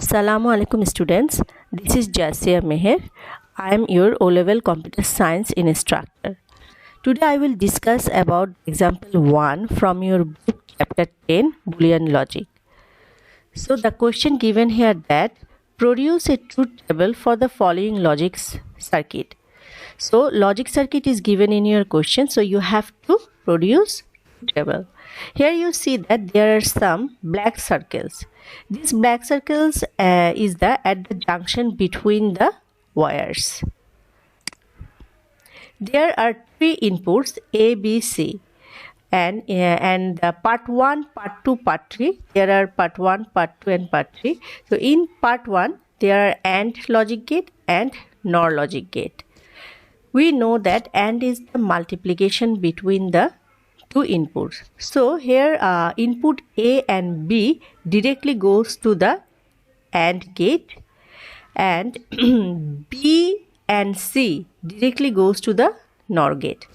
Assalamu alaikum students, this is Jasia Meher. I am your O-level computer science instructor. Today I will discuss about example 1 from your book chapter 10 Boolean Logic. So the question given here that produce a truth table for the following logic circuit. So logic circuit is given in your question, so you have to produce table. Here you see that there are some black circles. These black circles is at the junction between the wires. There are three inputs A, B, C, and part 1, part 2, part 3. There are part 1, part 2, and part 3. So in part 1 there are AND logic gate and NOR logic gate. We know that AND is the multiplication between the two inputs. So here input A and B directly goes to the AND gate, and B and C directly goes to the NOR gate.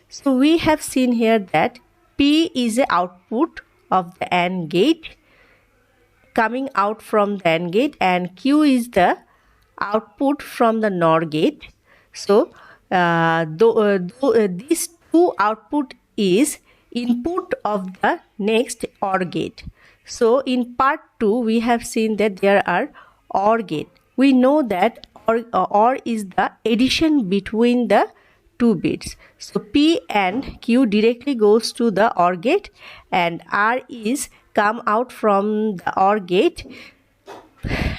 So we have seen here that P is the output of the AND gate coming out from the AND gate, and Q is the output from the NOR gate. So these two output is input of the next OR gate. So in part 2 we have seen that there are OR gate. We know that OR is the addition between the two bits. So P and Q directly goes to the OR gate, and R is come out from the OR gate,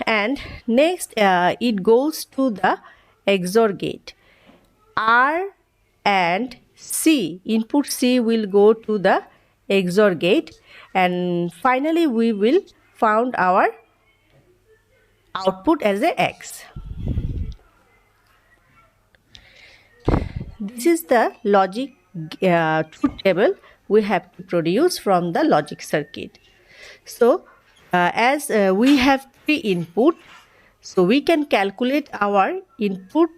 and next it goes to the XOR gate. R and C, input C will go to the XOR gate, and finally we will found our output as a X. This is the logic truth table we have to produce from the logic circuit. So as we have three input, so we can calculate our input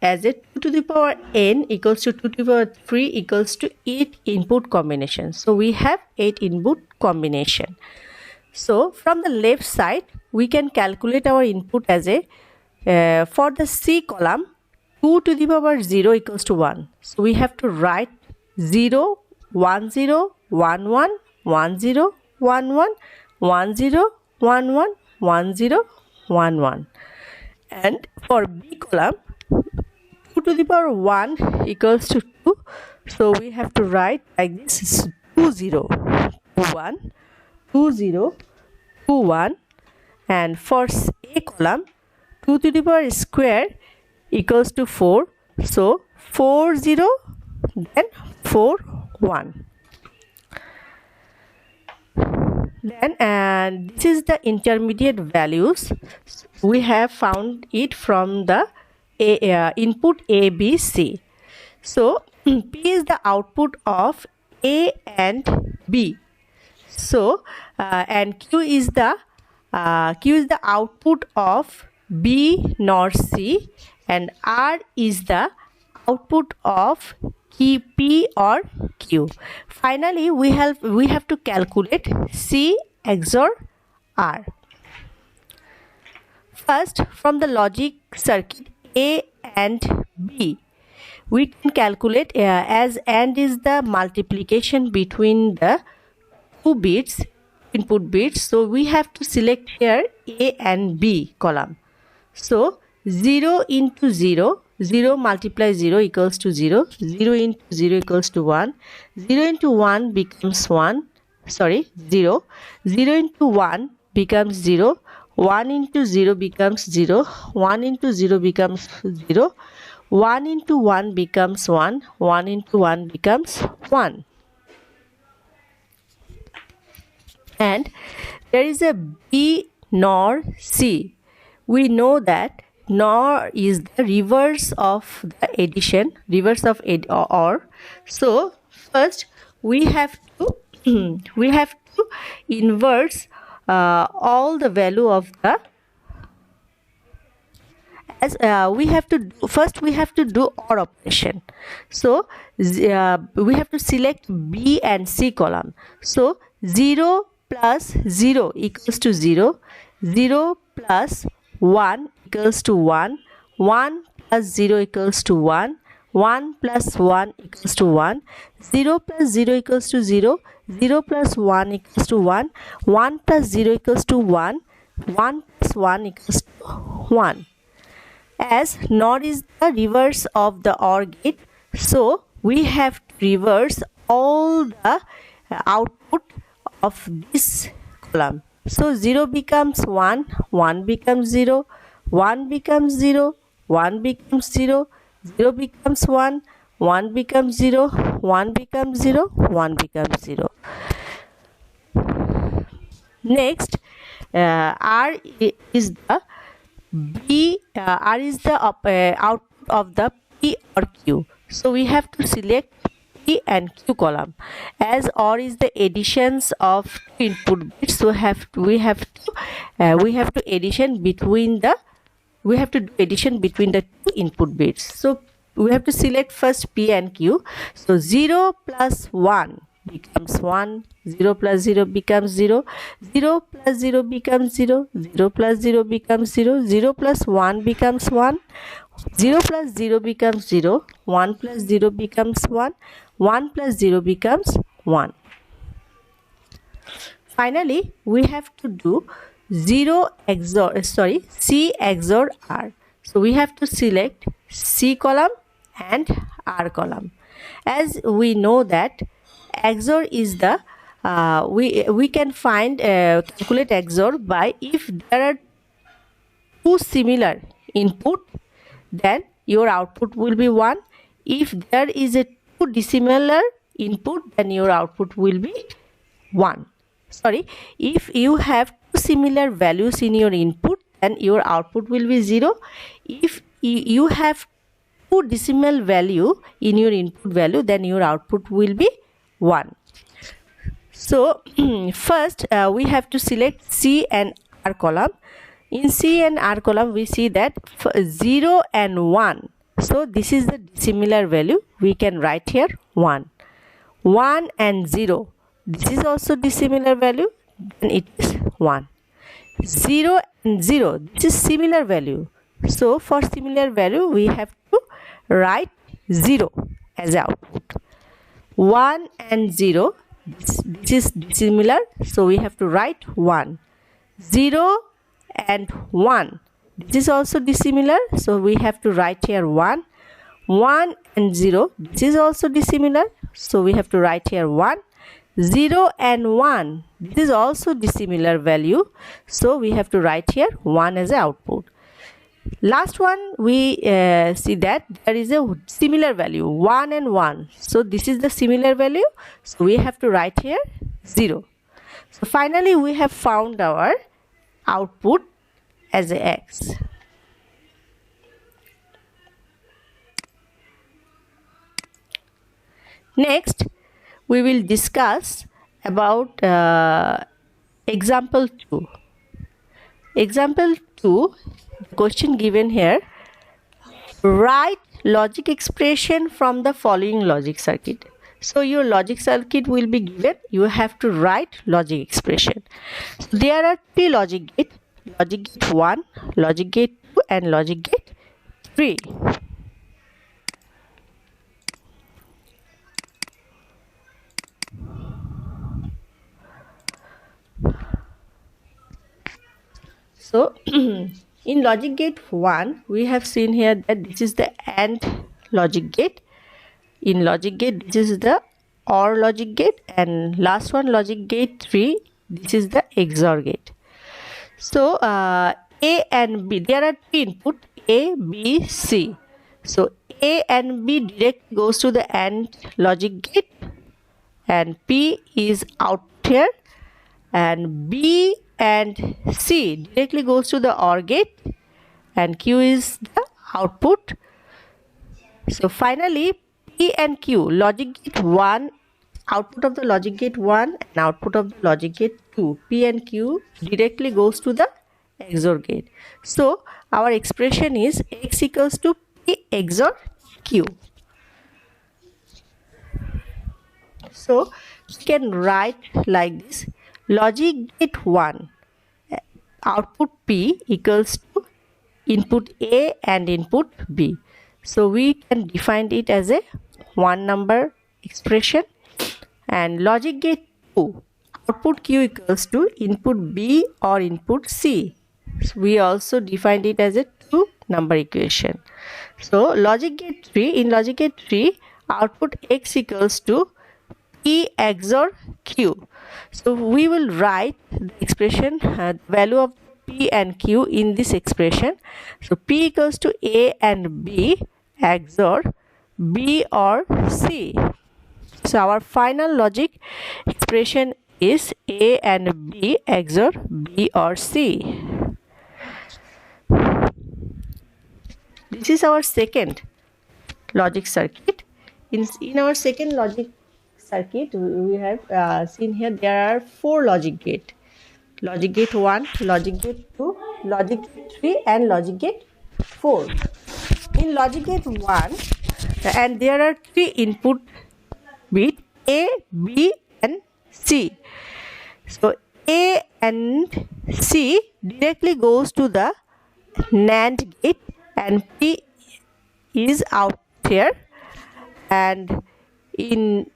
as a 2 to the power n equals to 2 to the power 3 equals to 8 input combination. So we have 8 input combination. So from the left side we can calculate our input as a for the C column 2 to the power 0 equals to 1. So we have to write 0 1 0 1 1 1 0 1 1 1 0 1 1 1 0 1 1, and for B column 2 to the power 1 equals to 2. So we have to write like this is 2 0 2 1 2 0 2 1, and for A column 2 to the power square equals to 4. So 4 0 then 4 1. Then this is the intermediate values. We have found it from the input A, B, C. So P is the output of A and B. So and Q is the output of B nor C, and R is the output of P or Q. Finally we have to calculate C XOR R. First, from the logic circuit A and B, we can calculate as AND is the multiplication between the two bits, input bits. So we have to select here A and B column. So 0 into 0, 0 multiplies 0 equals to 0, 0 into 0 equals to 1, 0 into 1 becomes 1, 0, 0 into 1 becomes 0, 1 into 0 becomes 0, 1 into 0 becomes 0, 1 into 1 becomes 1, 1 into 1 becomes 1. And there is a B nor C. We know that NOR is the reverse of the addition, reverse of OR. So first we have to inverse all the value of the we have to do OR operation. So we have to select B and C column. So 0 plus 0 equals to 0, 0 plus 1 equals to 1, 1 plus 0 equals to 1, 1 plus 1 equals to 1, 0 plus 0 equals to 0, 0 plus 1 equals to 1, 1 plus 0 equals to 1, 1 plus 1 equals to 1. As NOR is the reverse of the OR gate, so we have to reverse all the output of this column. So 0 becomes 1, 1 becomes 0, 1 becomes 0, 1 becomes 0, 0 becomes 1, 1 becomes 0, 1 becomes 0, 1 becomes 0. Next, R is the output of the P or Q. So we have to select P and Q column. As OR is the additions of two input bits, so we have to do addition between the two input bits. So we have to select first P and Q. So 0 plus 1 becomes 1, 0 plus 0 becomes 0, 0 plus 0 becomes 0, 0 plus 0 becomes 0, 0 plus 1 becomes 1, 0 plus 0 becomes 0, 1 plus 0 becomes 1, 1 plus 0 becomes 1. Finally, we have to do C XOR R. So we have to select C column and R column. As we know that XOR is the we can find calculate XOR by if there are two similar input, then your output will be 1. If there is a two dissimilar input, then your output will be 1. If you have two similar values in your input, then your output will be 0. If you have two decimal value in your input value, then your output will be 1. So first we have to select C and R column. In C and R column, we see that 0 and 1. So this is the dissimilar value. We can write here 1. 1 and 0. This is also dissimilar value. Then it is 1. 0 and 0. This is similar value. So for similar value, we have to write 0 as output. 1 and 0. This is dissimilar. So we have to write 1. 0 and 1. This is also dissimilar. So we have to write here 1. 1 and 0. This is also dissimilar. So we have to write here 1. 0 and 1. This is also dissimilar value. So we have to write here 1 as a output. Last one, we see that there is a similar value 1 and 1. So this is the similar value. So we have to write here 0. So finally we have found our output as a X. Next, we will discuss about example 2. Example 2, question given here, write logic expression from the following logic circuit. So your logic circuit will be given, you have to write logic expression. There are three logic gate, logic gate 1, logic gate 2 and logic gate 3. So in logic gate 1, we have seen here that this is the AND logic gate. In logic gate, this is the OR logic gate, and last one, logic gate 3, this is the XOR gate. So A and B, there are three input A, B, C. So A and B direct goes to the AND logic gate, and P is out here, and B and C directly goes to the OR gate, and Q is the output. So finally P and Q, logic gate 1, output of the logic gate 1 and output of the logic gate 2, P and Q directly goes to the XOR gate. So our expression is X equals to P XOR Q. So we can write like this, logic gate 1 output P equals to input A and input B. So we can define it as a one number expression. And logic gate 2 output Q equals to input B or input C. So we also defined it as a two number equation. So logic gate 3, in logic gate 3 output X equals to P XOR Q. So we will write the expression value of P and Q in this expression. So P equals to A and B XOR B or C. So our final logic expression is A and B XOR B or C. This is our second logic circuit. In our second logic circuit, we have seen here there are four logic gate. Logic gate 1, logic gate 2, logic gate 3 and logic gate 4. In logic gate 1, and there are three input bit A, B and C. So A and C directly goes to the NAND gate and P is out here. And in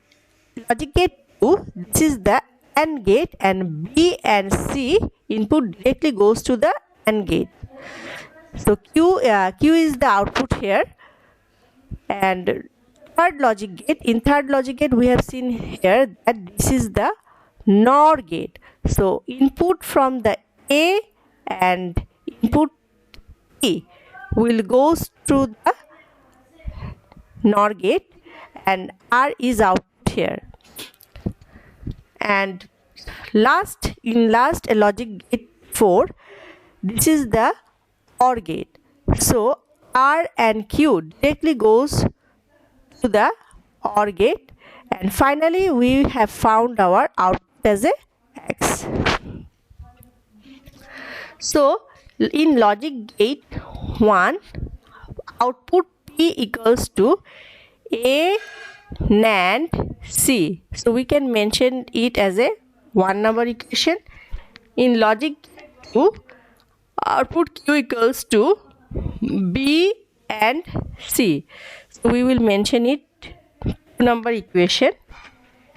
logic gate 2, this is the AND gate and B and C input directly goes to the AND gate. So Q is the output here. And third logic gate, in third logic gate we have seen here that this is the NOR gate. So input from the A and input P will goes to the NOR gate and R is out here. And in last logic gate 4, this is the OR gate. So R and Q directly goes to the OR gate, and finally we have found our output as a X. So in logic gate 1, output P equals to A NAND C. So we can mention it as a one number equation. In logic 2, output Q equals to B and C. So we will mention it two number equation.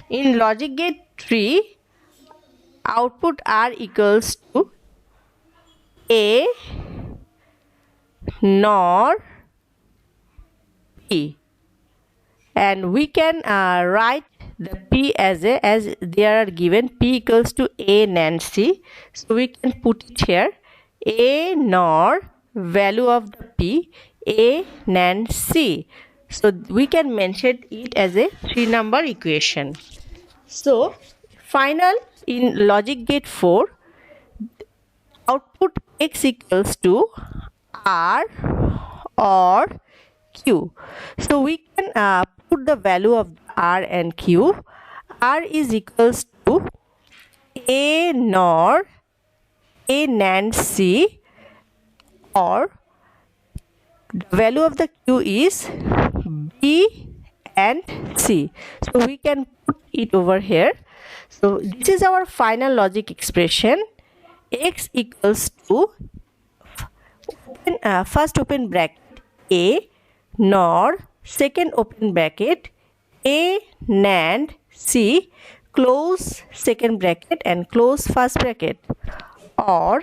In logic gate 3, output R equals to A NOR P. And we can write the P as there are given P equals to A NAND C. So we can put it here, A NOR value of the P, A NAND C. So we can mention it as a three number equation. So final, in logic gate 4, output X equals to R or Q. So we can put the value of R and Q. R is equals to A NOR A NAND C, or the value of the Q is B and C. So we can put it over here. So this is our final logic expression. X equals to first open bracket A NOR, second open bracket A NAND C, close second bracket and close first bracket, or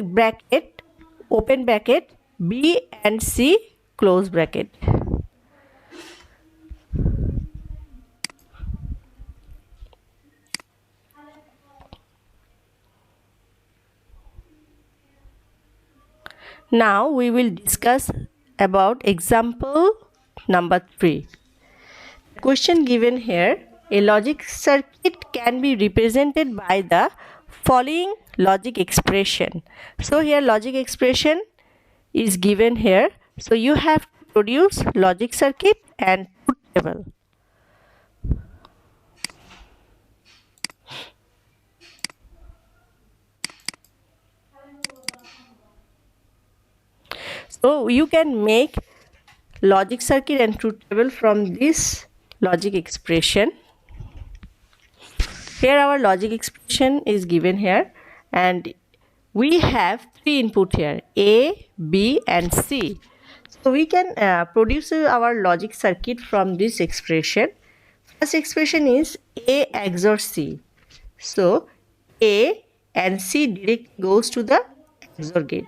bracket open bracket B and C, close bracket. Now we will discuss about example number 3. Question given here: a logic circuit can be represented by the following logic expression. So here logic expression is given here. So you have to produce logic circuit and truth table. So you can make logic circuit and truth table from this logic expression. Here our logic expression is given here, and we have three input here, A, B and C. So we can produce our logic circuit from this expression. First expression is A XOR C. So A and C directly goes to the XOR gate.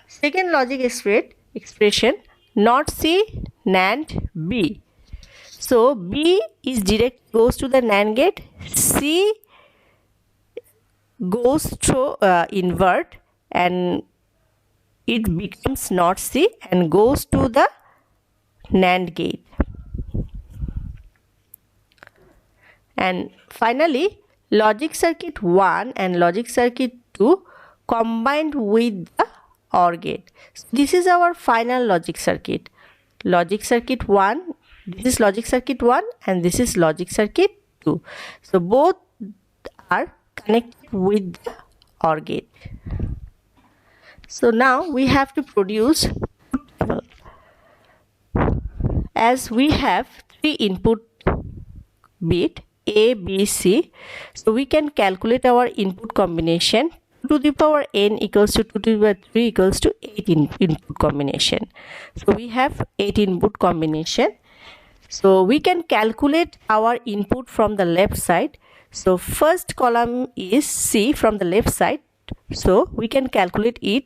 Second logic expression, not C, NAND B. So B is direct goes to the NAND gate, C goes through invert and it becomes not C and goes to the NAND gate. And finally, logic circuit 1 and logic circuit 2 combined with the OR gate. So this is our final logic circuit. Logic circuit 1, this is logic circuit 1 and this is logic circuit 2. So both are connected with the OR gate. So now we have to produce truth table. As we have three input bit A, B, C, so we can calculate our input combination. 2 to the power n equals to 2 to the power 3 equals to 8 input combination. So we have 8 input combination. So we can calculate our input from the left side. So first column is C from the left side. So we can calculate it.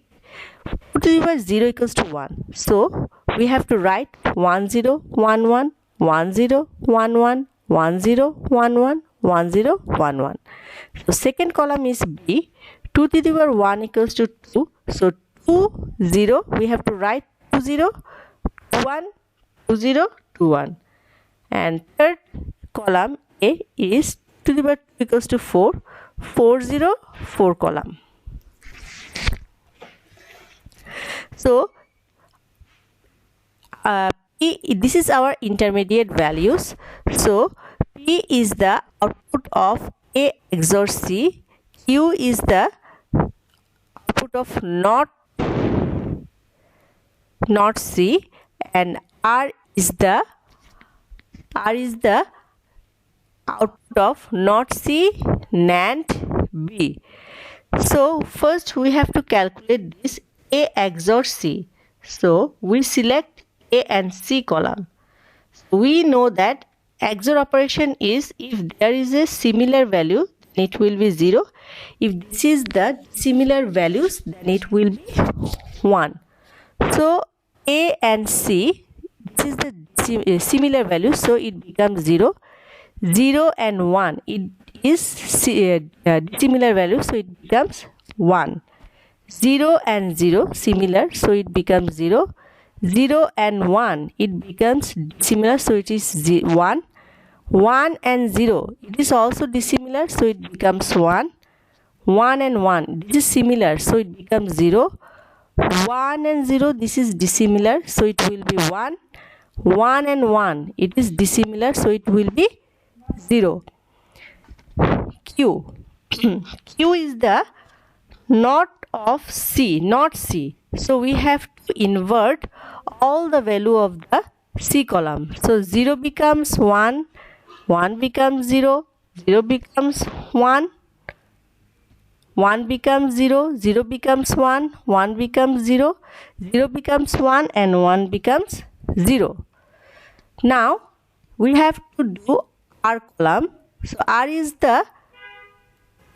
2 to the power 0 equals to 1. So we have to write 1 0 1 1 1 0 1 1 1 0 1 1 1 0 1 1. So second column is B. 2 to the power 1 equals to 2. So 2 0 we have to write 2 0 1 2 0 2 1. And third column A is 2 to the power 2 equals to 4 4 0 4 column. So P, this is our intermediate values. So P is the output of A XOR C, Q is the output of not C, and R is the output of not C, NAND B. So first we have to calculate this A XOR C. So we select A and C column. We know that XOR operation is if there is a similar value, then it will be 0. If this is the similar values, then it will be 1. So A and C, this is the similar value, so it becomes 0. 0 and 1, it is similar value, so it becomes 1. 0 and 0 similar, so it becomes 0. 0 and 1, it becomes dissimilar, so it is 1. 1 and 0, it is also dissimilar, so it becomes 1. 1 and 1, this is similar, so it becomes 0. 1 and 0, this is dissimilar, so it will be 1. 1 and 1, it is dissimilar, so it will be 0. Q. Q is the not of C, not C. So we have to invert all the value of the C column. So 0 becomes 1, 1 becomes 0, 0 becomes 1, 1 becomes 0, 0 becomes 1, 1 becomes 0, 0 becomes 1 and 1 becomes 0. Now we have to do R column. So R is the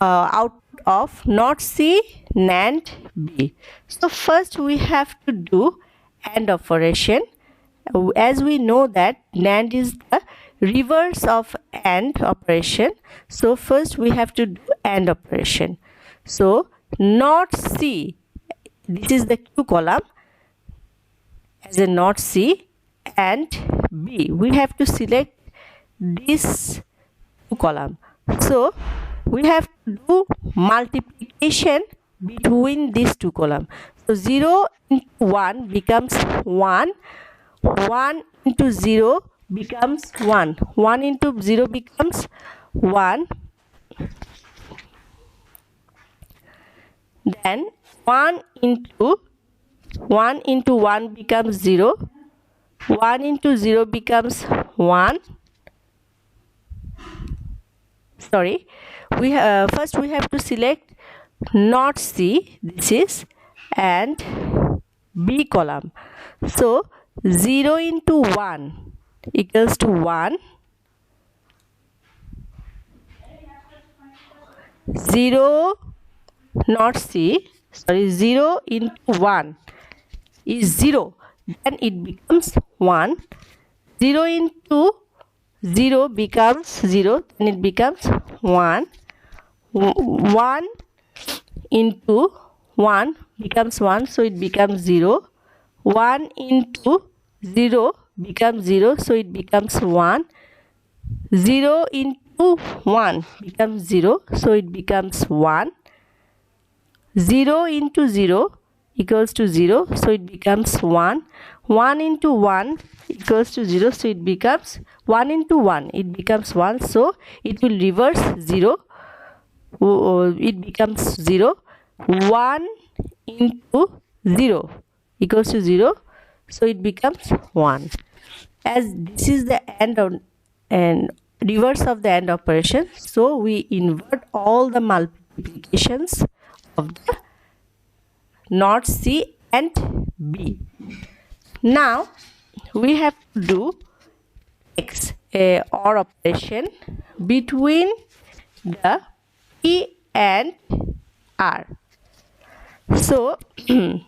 output of not C, NAND B. So first we have to do AND operation. As we know that NAND is the reverse of AND operation. So first we have to do AND operation. So not C, this is the Q column as a not C, and B. We have to select this column. So we have to do multiplication between these two columns. So 0 into 1 becomes 1. 1 into 0 becomes 1. 1 into 0 becomes 1. Then 1 into 1 becomes 0. 1 into 0 becomes 1. sorry, first we have to select not C, this is, and B column. So 0 into 1 equals to 1. 0 not C, sorry, 0 into 1 is 0, then it becomes 1. 0 into 0 becomes 0, then it becomes 1. 1 into 1 becomes 1, so it becomes 0. 1 into 0 becomes 0, so it becomes 1. 0 into 1 becomes 0, so it becomes 1. 0 into 0 equals to 0, so it becomes 1. 1 into 1 equals to 0, so it becomes 1 into 1, it becomes 1, so it will reverse 0. It becomes 0. 1 into 0 equals to 0, so it becomes 1. As this is the AND and reverse of the AND operation, so we invert all the multiplications of the not C and B. Now we have to do X, OR operation between the P and R. So P,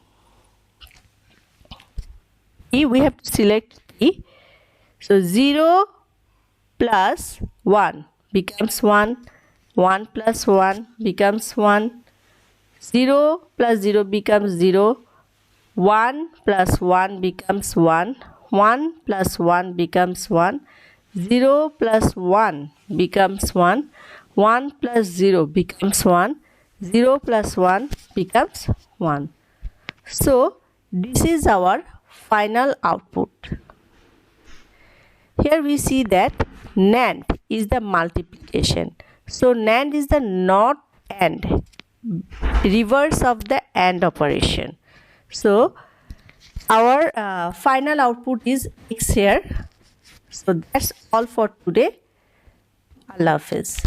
we have to select P. So 0 plus 1 becomes 1. 1 plus 1 becomes 1. 0 plus 0 becomes 0. 1 plus 1 becomes 1. 1 plus 1 becomes 1. 0 plus 1 becomes 1. 1 plus 0 becomes 1. 0 plus 1 becomes 1. So this is our final output. Here we see that NAND is the multiplication. So NAND is the not AND, reverse of the AND operation. So our final output is X here. So that's all for today. Allah Hafiz.